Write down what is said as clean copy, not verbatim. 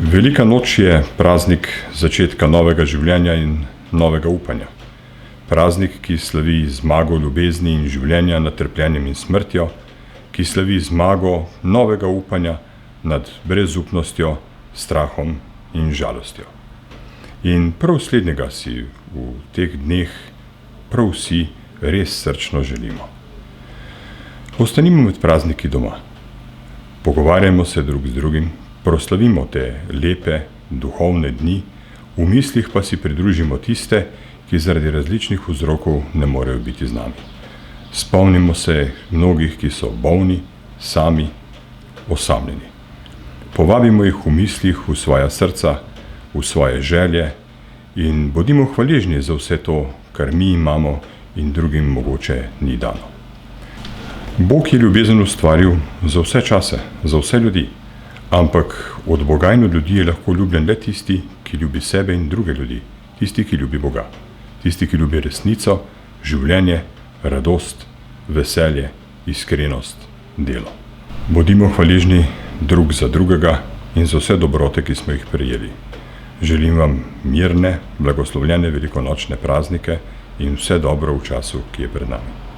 Velika noč je praznik začetka novega življenja in novega upanja. Praznik, ki slavi zmago ljubezni in življenja nad trpljenjem in smrtjo, ki slavi zmago novega upanja nad brezupnostjo, strahom in žalostjo. In prav slednjega si v teh dneh prav vsi res srčno želimo. Ostanimo med prazniki doma. Pogovarjajmo se drug z drugim, proslavimo te lepe, duhovne dni, v mislih pa si pridružimo tiste, ki zaradi različnih vzrokov ne morejo biti z nami. Spomnimo se mnogih, ki so bolni, sami, osamljeni. Povabimo jih v mislih v svoja srca, v svoje želje in bodimo hvaležni za vse to, kar mi imamo in drugim mogoče ni dano. Bog je ljubezen ustvaril za vse čase, za vse ljudi, ampak od Boga in od ljudi je lahko ljubljen le tisti, ki ljubi sebe in druge ljudi, tisti, ki ljubi Boga, tisti, ki ljubi resnico, življenje, radost, veselje, iskrenost, delo. Bodimo hvaležni drug za drugega in za vse dobrote, ki smo jih prejeli. Želim vam mirne, blagoslovljene velikonočne praznike in vse dobro v času, ki je pred nami.